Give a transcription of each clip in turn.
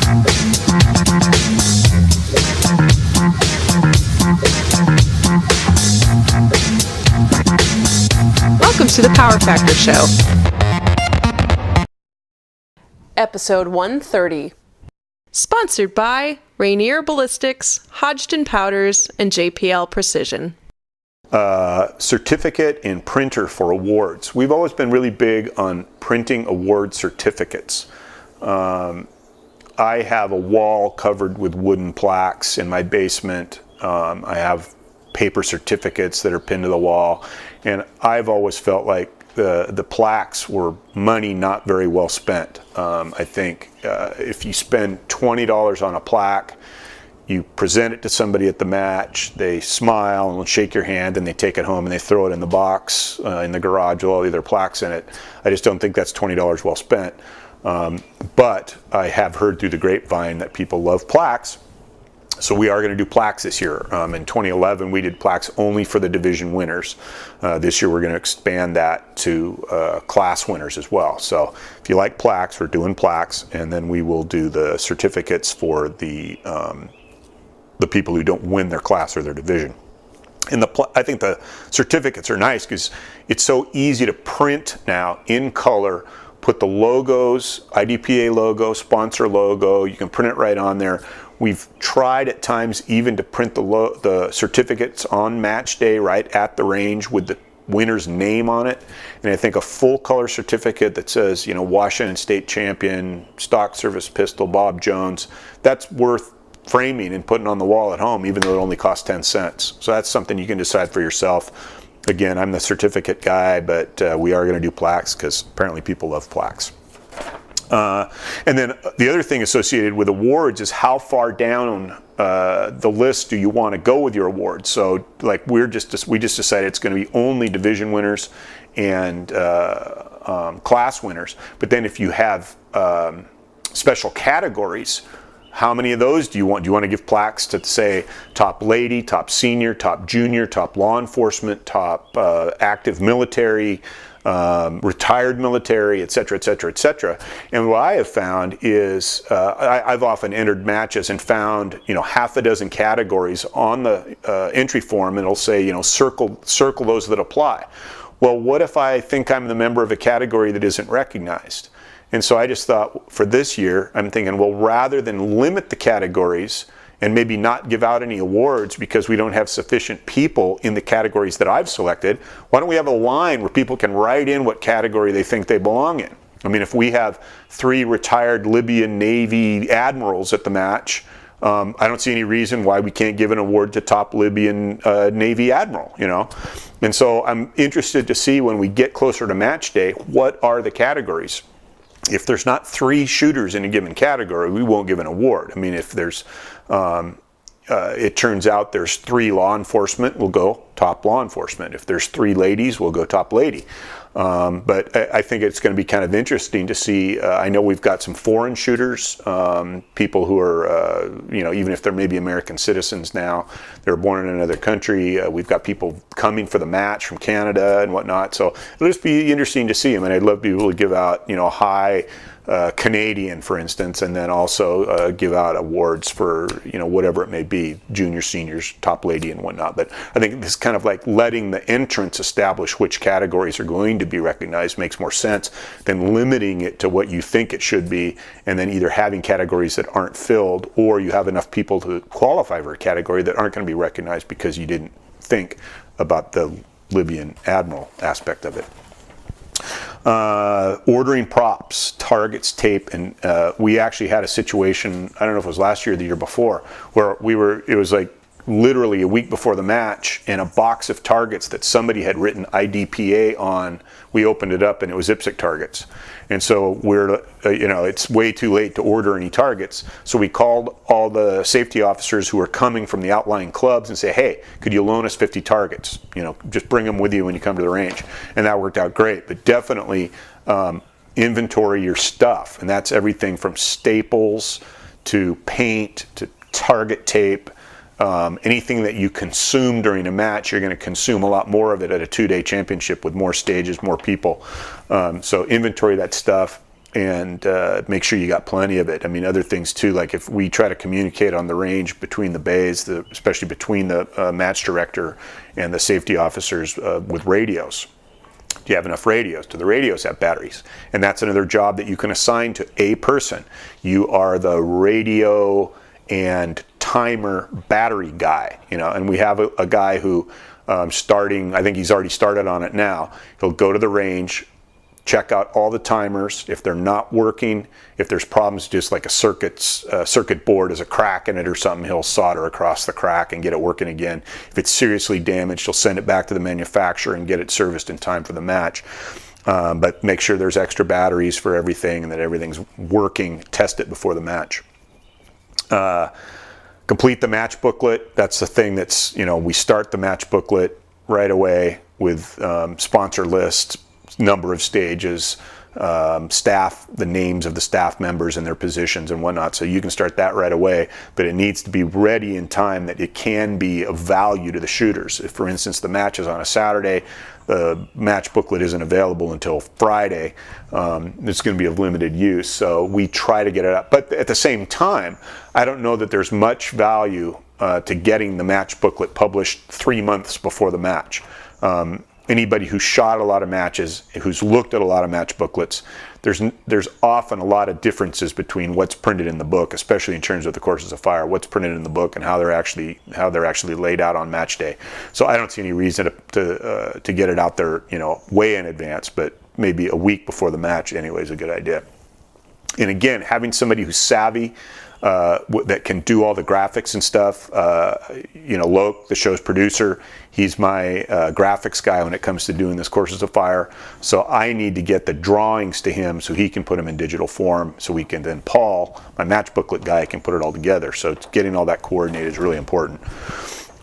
Welcome to the Power Factor Show. Episode 130. Sponsored by Rainier Ballistics, Hodgdon Powders, and JPL Precision. Certificate and printer for awards. We've always been really big on printing award certificates. I have a wall covered with wooden plaques in my basement. I have paper certificates that are pinned to the wall, and I've always felt like the plaques were money not very well spent. I think if you spend $20 on a plaque, you present it to somebody at the match, they smile and shake your hand, and they take it home and they throw it in the box in the garage with all the other plaques in it. I just don't think that's $20 well spent. But I have heard through the grapevine that people love plaques. So we are going to do plaques this year. In 2011, we did plaques only for the division winners. This year, we're going to expand that to class winners as well. So if you like plaques, we're doing plaques, and then we will do the certificates for the people who don't win their class or their division. And I think the certificates are nice because it's so easy to print now in color. Put the logos, IDPA logo, sponsor logo. You can print it right on there. We've tried at times even to print the certificates on match day right at the range with the winner's name on it. And I think a full color certificate that says, you know, Washington State Champion, Stock Service Pistol, Bob Jones, that's worth framing and putting on the wall at home, even though it only costs 10 cents. So that's something you can decide for yourself. Again, I'm the certificate guy, but we are going to do plaques because apparently people love plaques. And then the other thing associated with awards is how far down the list do you want to go with your awards. So like we just decided it's going to be only division winners and class winners. But then if you have special categories, how many of those do you want? Do you want to give plaques to say top lady, top senior, top junior, top law enforcement, top active military, retired military, et cetera, et cetera, et cetera. And what I have found is I've often entered matches and found, you know, half a dozen categories on the entry form, and it'll say, you know, circle those that apply. Well, what if I think I'm the member of a category that isn't recognized? And so I just thought for this year, I'm thinking, well, rather than limit the categories and maybe not give out any awards because we don't have sufficient people in the categories that I've selected, why don't we have a line where people can write in what category they think they belong in? I mean, if we have 3 retired Libyan Navy admirals at the match, I don't see any reason why we can't give an award to top Libyan Navy admiral, you know? And so I'm interested to see when we get closer to match day, what are the categories? If there's not 3 shooters in a given category, we won't give an award. I mean, if there's, it turns out there's 3 law enforcement, we'll go top law enforcement. If there's 3 ladies, we'll go top lady. But I think it's going to be kind of interesting to see. I know we've got some foreign shooters, people who are, you know, even if they're maybe American citizens now, they're born in another country. We've got people coming for the match from Canada and whatnot. So it'll just be interesting to see them. And I'd love to be able to give out, you know, a high Canadian, for instance, and then also give out awards for, you know, whatever it may be, junior, seniors, top lady, and whatnot. But I think this kind of like letting the entrants establish which categories are going to be recognized makes more sense than limiting it to what you think it should be, and then either having categories that aren't filled, or you have enough people to qualify for a category that aren't going to be recognized because you didn't think about the Libyan admiral aspect of it. Ordering props, targets, tape, and we actually had a situation, I don't know if it was last year or the year before, where it was like literally a week before the match, and a box of targets that somebody had written IDPA on, we opened it up and it was IPSC targets. And so we're, you know, it's way too late to order any targets. So we called all the safety officers who were coming from the outlying clubs and say, hey, could you loan us 50 targets? You know, just bring them with you when you come to the range. And that worked out great. But definitely inventory your stuff. And that's everything from staples to paint to target tape. Anything that you consume during a match, you're going to consume a lot more of it at a 2-day championship with more stages, more people. So inventory that stuff. and make sure you got plenty of it. I mean, other things too, like if we try to communicate on the range between the bays, especially between the match director and the safety officers with radios. Do you have enough radios? Do the radios have batteries? And that's another job that you can assign to a person. You are the radio and timer battery guy, and we have a guy who starting, I think he's already started on it now. He'll go to the range, check out all the timers. If they're not working, if there's problems, just like a circuit board has a crack in it or something, he'll solder across the crack and get it working again. If it's seriously damaged, he'll send it back to the manufacturer and get it serviced in time for the match. But make sure there's extra batteries for everything and that everything's working. Test it before the match. Complete the match booklet. That's the thing that's, we start the match booklet right away with sponsor lists, number of stages, staff, the names of the staff members and their positions and whatnot. So you can start that right away, but it needs to be ready in time that it can be of value to the shooters. If, for instance, the match is on a Saturday, the match booklet isn't available until Friday, it's going to be of limited use. So we try to get it up. But at the same time, I don't know that there's much value to getting the match booklet published 3 months before the match. Anybody who's shot a lot of matches, who's looked at a lot of match booklets, there's often a lot of differences between what's printed in the book, especially in terms of the courses of fire, what's printed in the book and how they're actually laid out on match day. So I don't see any reason to get it out there, way in advance, but maybe a week before the match anyway is a good idea. And again, having somebody who's savvy, that can do all the graphics and stuff. Loke, the show's producer, he's my graphics guy when it comes to doing this Courses of Fire. So I need to get the drawings to him so he can put them in digital form, so we can then Paul, my match booklet guy, can put it all together. So getting all that coordinated is really important.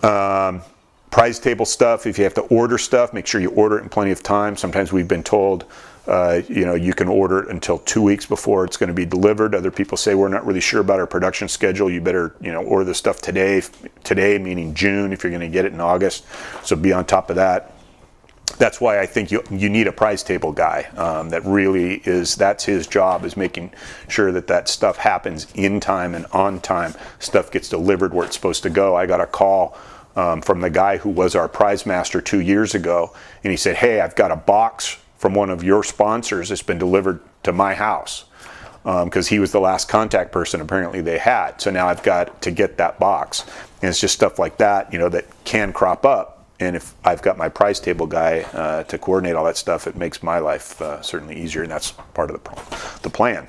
Prize table stuff, if you have to order stuff, make sure you order it in plenty of time. Sometimes we've been told you can order it until 2 weeks before it's going to be delivered. Other people say we're not really sure about our production schedule. You better, order the stuff today meaning June, if you're going to get it in August. So be on top of that. That's why I think you need a prize table guy. That's his job, is making sure that stuff happens in time and on time. Stuff gets delivered where it's supposed to go. I got a call from the guy who was our prize master 2 years ago, and he said, "Hey, I've got a box from one of your sponsors that's been delivered to my house," because he was the last contact person apparently they had. So now I've got to get that box. And it's just stuff like that, that can crop up. And if I've got my prize table guy to coordinate all that stuff, it makes my life certainly easier, and that's part of the plan.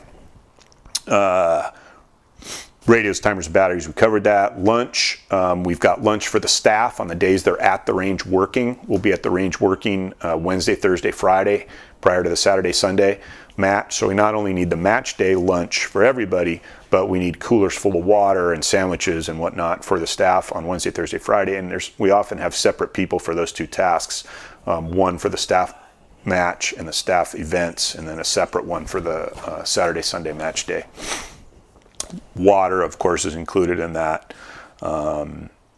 Radios, timers, batteries, we covered that. Lunch, we've got lunch for the staff on the days they're at the range working. We'll be at the range working Wednesday, Thursday, Friday, prior to the Saturday, Sunday match. So we not only need the match day lunch for everybody, but we need coolers full of water and sandwiches and whatnot for the staff on Wednesday, Thursday, Friday. And we often have separate people for those two tasks, one for the staff match and the staff events, and then a separate one for the Saturday, Sunday match day. Water, of course, is included in that.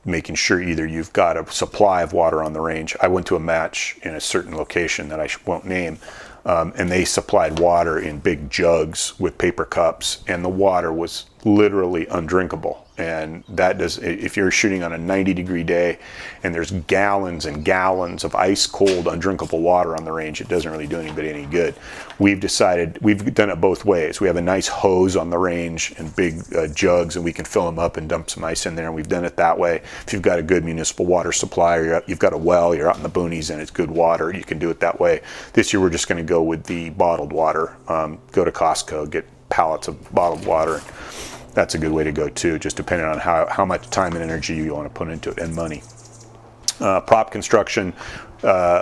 Making sure either you've got a supply of water on the range. I went to a match in a certain location that I won't name, and they supplied water in big jugs with paper cups, and the water was literally undrinkable. And if you're shooting on a 90-degree day and there's gallons and gallons of ice cold undrinkable water on the range, it doesn't really do anybody any good. We've done it both ways. We have a nice hose on the range and big jugs, and we can fill them up and dump some ice in there, and we've done it that way. If you've got a good municipal water supply, or you've got a well, you're out in the boonies and it's good water, you can do it that way. This year we're just going to go with the bottled water. Go to Costco, get pallets of bottled water. That's a good way to go too, just depending on how much time and energy you want to put into it, and money. Prop construction,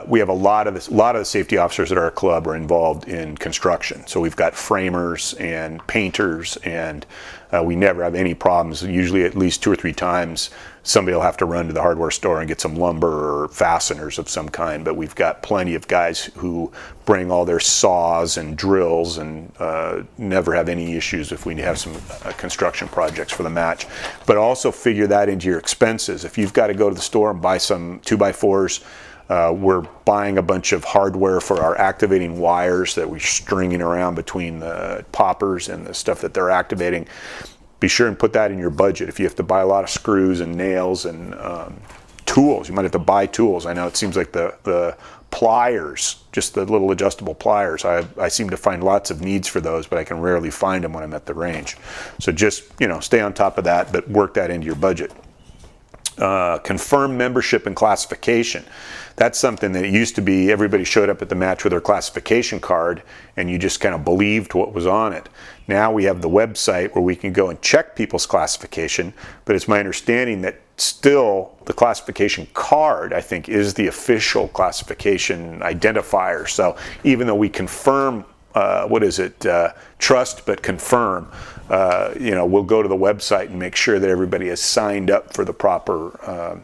we have a lot of the safety officers at our club are involved in construction. So we've got framers and painters, and we never have any problems. Usually at least 2 or 3 times somebody will have to run to the hardware store and get some lumber or fasteners of some kind, but we've got plenty of guys who bring all their saws and drills, and never have any issues if we have some construction projects for the match. But also figure that into your expenses. If you've got to go to the store and buy some 2x4s, We're buying a bunch of hardware for our activating wires that we're stringing around between the poppers and the stuff that they're activating. Be sure and put that in your budget. If you have to buy a lot of screws and nails and tools, you might have to buy tools. I know it seems like the pliers, just the little adjustable pliers, I seem to find lots of needs for those, but I can rarely find them when I'm at the range. So just, stay on top of that, but work that into your budget. Confirm membership and classification. That's something that it used to be everybody showed up at the match with their classification card and you just kind of believed what was on it. Now we have the website where we can go and check people's classification, but it's my understanding that still the classification card, I think, is the official classification identifier. So even though we confirm, trust but confirm, we'll go to the website and make sure that everybody is signed up for the proper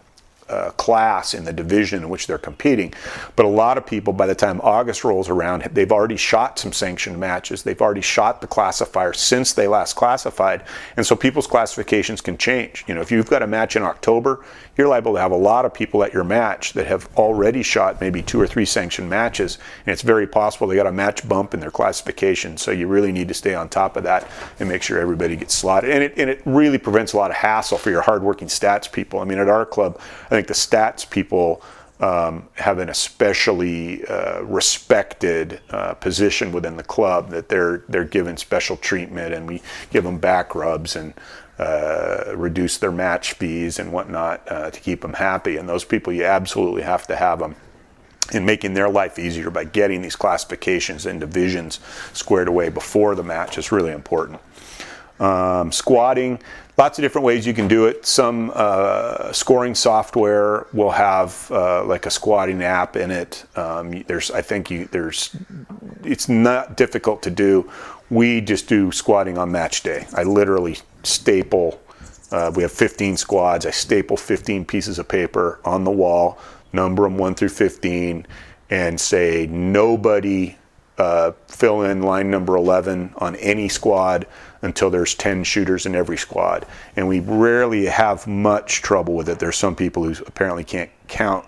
class in the division in which they're competing. But a lot of people, by the time August rolls around, they've already shot some sanctioned matches. They've already shot the classifier since they last classified. And so people's classifications can change. If you've got a match in October, you're liable to have a lot of people at your match that have already shot maybe 2 or 3 sanctioned matches. And it's very possible they got a match bump in their classification. So you really need to stay on top of that and make sure everybody gets slotted. And it really prevents a lot of hassle for your hardworking stats people. I mean, at our club, I think the stats people have an especially respected position within the club, that they're given special treatment, and we give them back rubs and reduce their match fees and whatnot to keep them happy. And those people, you absolutely have to have them, and making their life easier by getting these classifications and divisions squared away before the match is really important. Squatting, lots of different ways you can do it. Some scoring software will have like a squatting app in it. It's not difficult to do. We just do squatting on match day. I literally staple, we have 15 squads. I staple 15 pieces of paper on the wall, number them 1 through 15, and say nobody fill in line number 11 on any squad until there's 10 shooters in every squad. And we rarely have much trouble with it. There's some people who apparently can't count,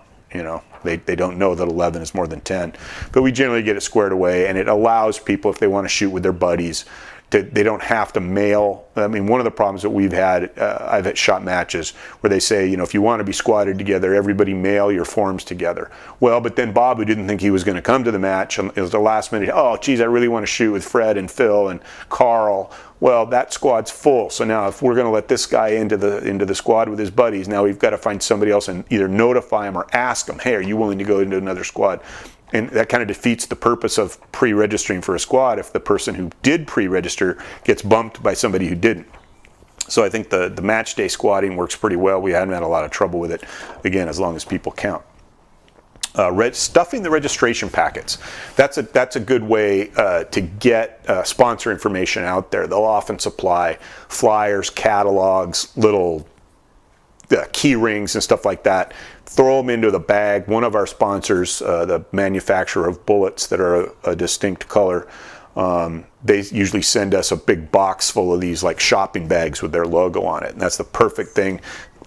they don't know that 11 is more than 10. But we generally get it squared away, and it allows people, if they want to shoot with their buddies, they don't have to mail. I mean, one of the problems that we've had, I've had shot matches where they say, if you want to be squatted together, everybody mail your forms together. Well, but then Bob, who didn't think he was going to come to the match, it was the last minute, oh, geez, I really want to shoot with Fred and Phil and Carl. Well, that squad's full. So now if we're going to let this guy into the squad with his buddies, now we've got to find somebody else and either notify him or ask him, hey, are you willing to go into another squad? And that kind of defeats the purpose of pre-registering for a squad if the person who did pre-register gets bumped by somebody who didn't. So I think the match day squatting works pretty well. We haven't had a lot of trouble with it, again, as long as people count. Stuffing the registration packets. That's a good way to get sponsor information out there. They'll often supply flyers, catalogs, little key rings and stuff like that. Throw them into the bag. One of our sponsors, the manufacturer of bullets that are a distinct color, they usually send us a big box full of these like shopping bags with their logo on it, and that's the perfect thing.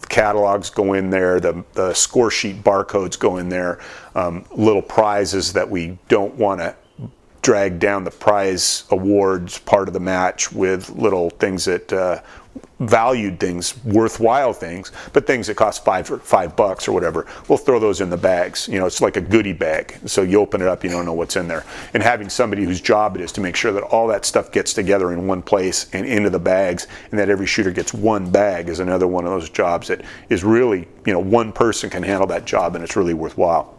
Catalogs go in there, the score sheet barcodes go in there, little prizes that we don't want to drag down the prize awards part of the match with, little things that valued things, worthwhile things, but things that cost $5 or whatever. We'll throw those in the bags. It's like a goodie bag. So you open it up, you don't know what's in there. And having somebody whose job it is to make sure that all that stuff gets together in one place and into the bags, and that every shooter gets one bag is another one of those jobs that is really, one person can handle that job, and it's really worthwhile.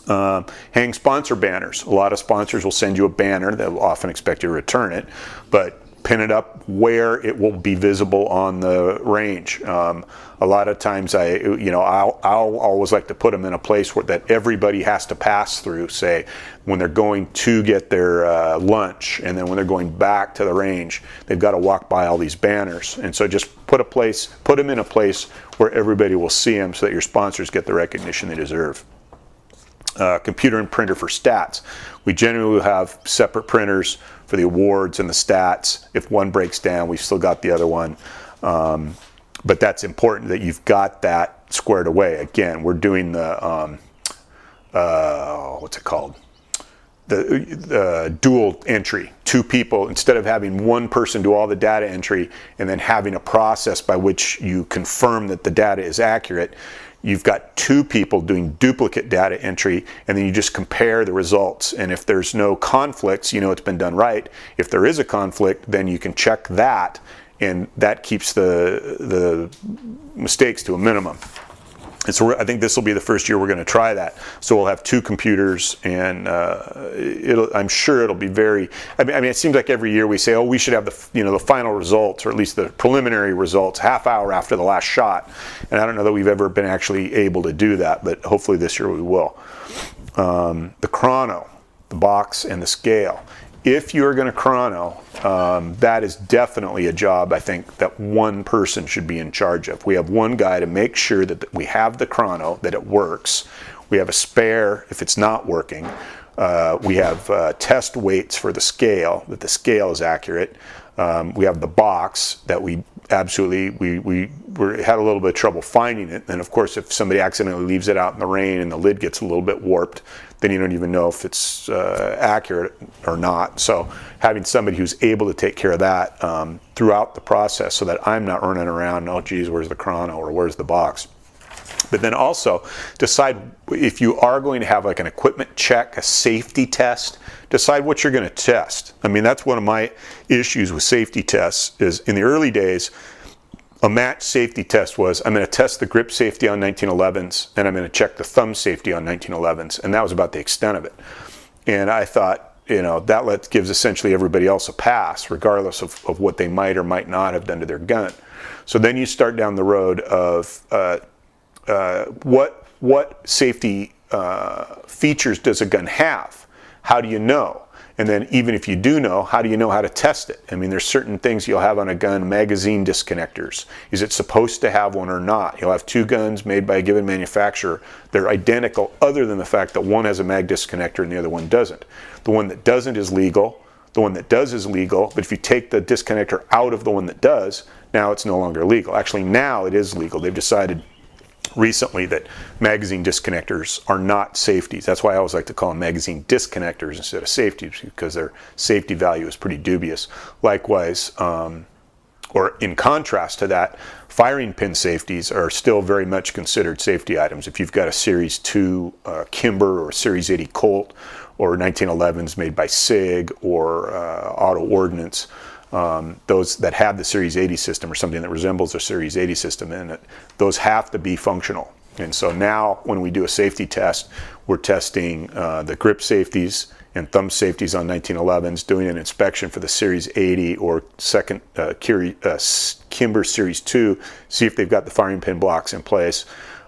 Hang sponsor banners. A lot of sponsors will send you a banner. They'll often expect you to return it, but pin it up where it will be visible on the range. A lot of times I'll always like to put them in a place that everybody has to pass through, say when they're going to get their lunch, and then when they're going back to the range, they've got to walk by all these banners. And so just put them in a place where everybody will see them, so that your sponsors get the recognition they deserve. Computer and printer for stats. We generally will have separate printers for the awards and the stats. If one breaks down, we've still got the other one. But that's important that you've got that squared away. Again, we're doing the what's it called? The dual entry. Two people, instead of having one person do all the data entry and then having a process by which you confirm that the data is accurate, you've got two people doing duplicate data entry, and then you just compare the results. And if there's no conflicts, you know it's been done right. If there is a conflict, then you can check that, and that keeps the mistakes to a minimum. And so I think this will be the first year we're going to try that. So we'll have two computers, and I'm sure it'll be very. I mean, it seems like every year we say, oh, we should have the final results, or at least the preliminary results, half hour after the last shot. And I don't know that we've ever been actually able to do that, but hopefully this year we will. The chrono, the box, and the scale. If you're going to chrono, that is definitely a job, I think, that one person should be in charge of. We have one guy to make sure that we have the chrono, that it works. We have a spare if it's not working. We have test weights for the scale, that the scale is accurate. We have the box that we absolutely, we had a little bit of trouble finding it. And of course, if somebody accidentally leaves it out in the rain and the lid gets a little bit warped, then you don't even know if it's accurate or not. So having somebody who's able to take care of that throughout the process, so that I'm not running around, oh geez, where's the chrono or where's the box? But then also decide if you are going to have like an equipment check, a safety test, decide what you're going to test. I mean, that's one of my issues with safety tests is in the early days, a match safety test was, I'm going to test the grip safety on 1911s, and I'm going to check the thumb safety on 1911s, and that was about the extent of it. And I thought, that gives essentially everybody else a pass, regardless of what they might or might not have done to their gun. So then you start down the road of what safety features does a gun have? How do you know? And then even if you do know, how do you know how to test it? I mean, there's certain things you'll have on a gun, magazine disconnectors. Is it supposed to have one or not? You'll have two guns made by a given manufacturer. They're identical other than the fact that one has a mag disconnector and the other one doesn't. The one that doesn't is legal. The one that does is legal. But if you take the disconnector out of the one that does, now it's no longer legal. Actually, now it is legal. They've decided recently that magazine disconnectors are not safeties. That's why I always like to call them magazine disconnectors instead of safeties, because their safety value is pretty dubious. Likewise, or in contrast to that, firing pin safeties are still very much considered safety items. If you've got a Series 2 Kimber or Series 80 Colt or 1911s made by SIG or Auto Ordnance, those that have the Series 80 system or something that resembles a Series 80 system in it, those have to be functional. And so now when we do a safety test, we're testing the grip safeties and thumb safeties on 1911s, doing an inspection for the Series 80 or second Kimber Series 2, see if they've got the firing pin blocks in place.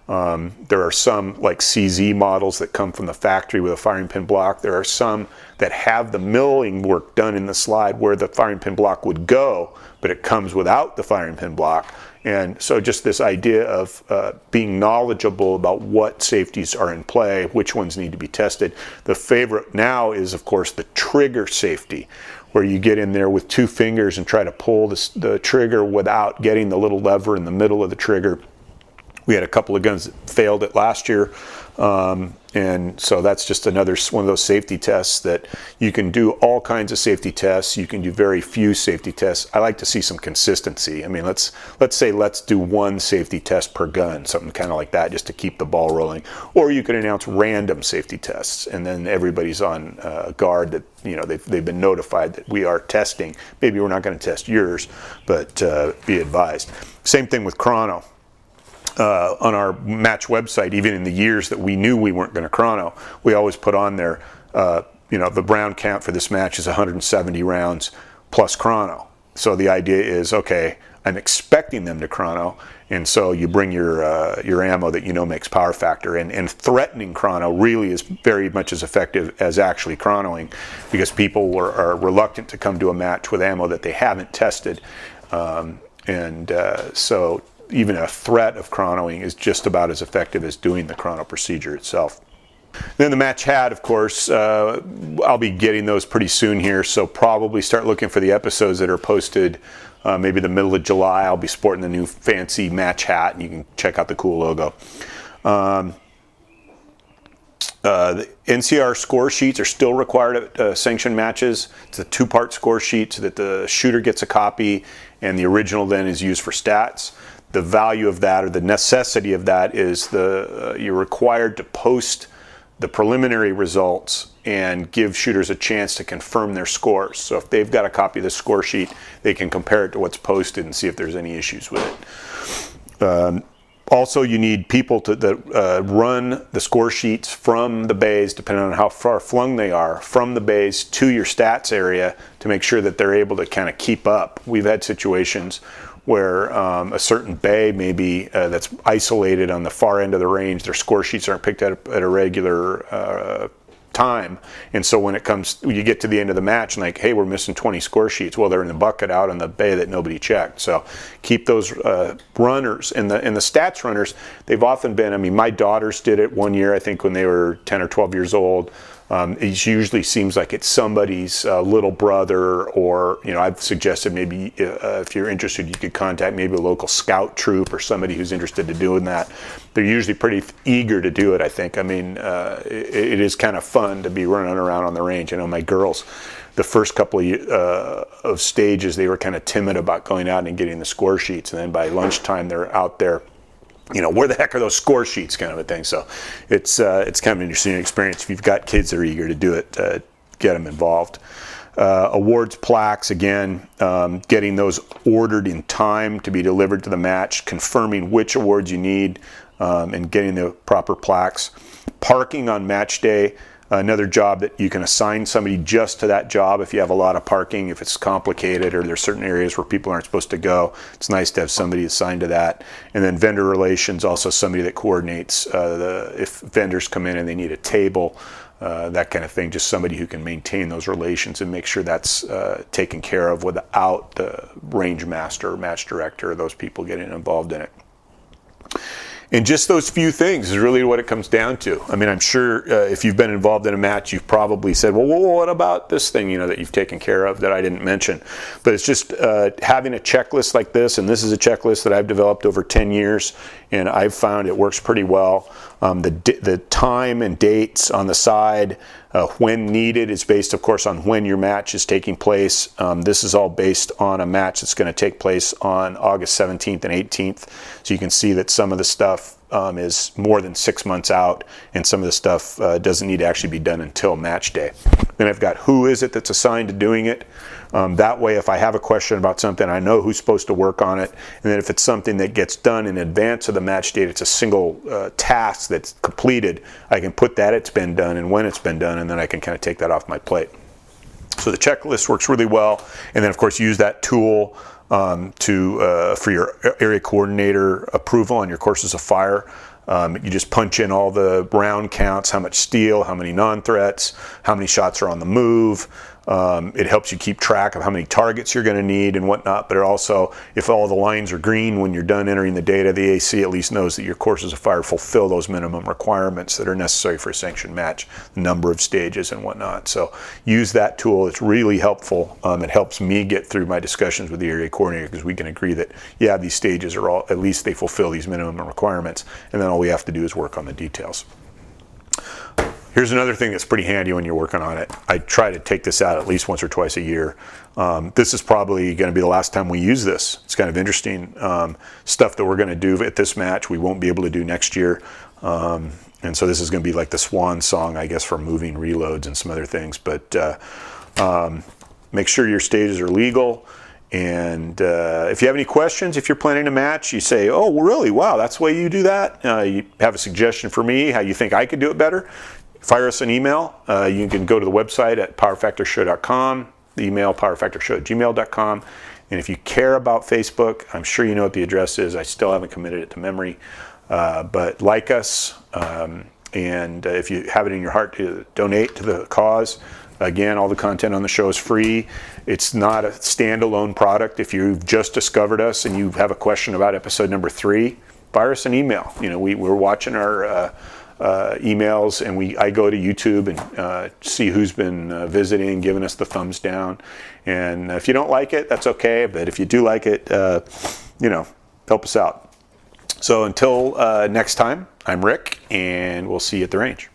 There are some like CZ models that come from the factory with a firing pin block. There are some that have the milling work done in the slide where the firing pin block would go, but it comes without the firing pin block. And so just this idea of being knowledgeable about what safeties are in play, which ones need to be tested. The favorite now is, of course, the trigger safety, where you get in there with two fingers and try to pull the trigger without getting the little lever in the middle of the trigger. We had a couple of guns that failed it last year, and so that's just another one of those safety tests that you can do all kinds of safety tests. You can do very few safety tests. I like to see some consistency. I mean, let's do one safety test per gun, something kind of like that, just to keep the ball rolling. Or you could announce random safety tests, and then everybody's on guard that they've been notified that we are testing. Maybe we're not going to test yours, but be advised. Same thing with chrono. On our match website, even in the years that we knew we weren't going to chrono, we always put on there, the round count for this match is 170 rounds plus chrono. So the idea is, okay, I'm expecting them to chrono, and so you bring your ammo that makes power factor. And threatening chrono really is very much as effective as actually chronoing, because people are reluctant to come to a match with ammo that they haven't tested, so even a threat of chronoing is just about as effective as doing the chrono procedure itself. Then the match hat, of course, I'll be getting those pretty soon here, so probably start looking for the episodes that are posted maybe the middle of July. I'll be sporting the new fancy match hat, and you can check out the cool logo. The NCR score sheets are still required at sanctioned matches. It's a 2-part score sheet so that the shooter gets a copy and the original then is used for stats. The value of that, or the necessity of that, is you're required to post the preliminary results and give shooters a chance to confirm their scores. So if they've got a copy of the score sheet, they can compare it to what's posted and see if there's any issues with it. Also, you need people that run the score sheets from the bays, depending on how far flung they are, from the bays to your stats area to make sure that they're able to kind of keep up. We've had situations where a certain bay maybe that's isolated on the far end of the range, their score sheets aren't picked up at a regular time, and so when you get to the end of the match and like, hey, we're missing 20 score sheets, well, they're in the bucket out on the bay that nobody checked. So keep those runners, and the stats runners, they've often been, I mean, my daughters did it one year, I think, when they were 10 or 12 years old. It usually seems like it's somebody's little brother, or, you know, I've suggested maybe if you're interested, you could contact maybe a local scout troop or somebody who's interested in doing that. They're usually pretty eager to do it, I think. I mean, it is kind of fun to be running around on the range. I know my girls, the first couple of stages, they were kind of timid about going out and getting the score sheets, and then by lunchtime they're out there, you know, where the heck are those score sheets, kind of a thing. So it's kind of an interesting experience. If you've got kids that are eager to do it, get them involved. Awards plaques, again, getting those ordered in time to be delivered to the match, confirming which awards you need, and getting the proper plaques. Parking on match day, another job that you can assign somebody just to that job if you have a lot of parking, if it's complicated or there's certain areas where people aren't supposed to go. It's nice to have somebody assigned to that. And then vendor relations, also somebody that coordinates if vendors come in and they need a table, that kind of thing, just somebody who can maintain those relations and make sure that's taken care of without the range master or match director or those people getting involved in it. And just those few things is really what it comes down to. I mean, I'm sure if you've been involved in a match, you've probably said, well, what about this thing, you know, that you've taken care of that I didn't mention? But it's just having a checklist like this, and this is a checklist that I've developed over 10 years, and I've found it works pretty well. The time and dates on the side, when needed, is based, of course, on when your match is taking place. This is all based on a match that's going to take place on August 17th and 18th. So you can see that some of the stuff is more than 6 months out, and some of the stuff doesn't need to actually be done until match day. Then I've got who is it that's assigned to doing it. That way, if I have a question about something, I know who's supposed to work on it. And then if it's something that gets done in advance of the match date, it's a single task that's completed, I can put that it's been done and when it's been done, and then I can kind of take that off my plate. So the checklist works really well. And then, of course, use that tool for your area coordinator approval on your courses of fire. You just punch in all the round counts, how much steel, how many non-threats, how many shots are on the move. It helps you keep track of how many targets you're going to need and whatnot, but it also, if all the lines are green when you're done entering the data, the AC at least knows that your courses of fire fulfill those minimum requirements that are necessary for a sanctioned match, number of stages and whatnot. So use that tool. It's really helpful. It helps me get through my discussions with the area coordinator, because we can agree that, yeah, these stages are all, at least they fulfill these minimum requirements, and then all we have to do is work on the details. Here's another thing that's pretty handy when you're working on it. I try to take this out at least once or twice a year. This is probably going to be the last time we use this. It's kind of interesting. Stuff that we're going to do at this match we won't be able to do next year. And so this is going to be like the swan song, I guess, for moving reloads and some other things. But make sure your stages are legal. And if you have any questions, if you're planning a match, you say, oh, well, really? Wow, that's the way you do that? You have a suggestion for me, how you think I could do it better? Fire us an email. You can go to the website at powerfactorshow.com, the email powerfactorshow@gmail.com. And if you care about Facebook, I'm sure you know what the address is. I still haven't committed it to memory. But like us, and if you have it in your heart to donate to the cause, again, all the content on the show is free. It's not a standalone product. If you've just discovered us and you have a question about episode number 3, fire us an email. You know, we're watching our emails, and I go to YouTube and see who's been visiting, giving us the thumbs down. And if you don't like it, that's okay. But if you do like it, you know, help us out. So until next time, I'm Rick, and we'll see you at the range.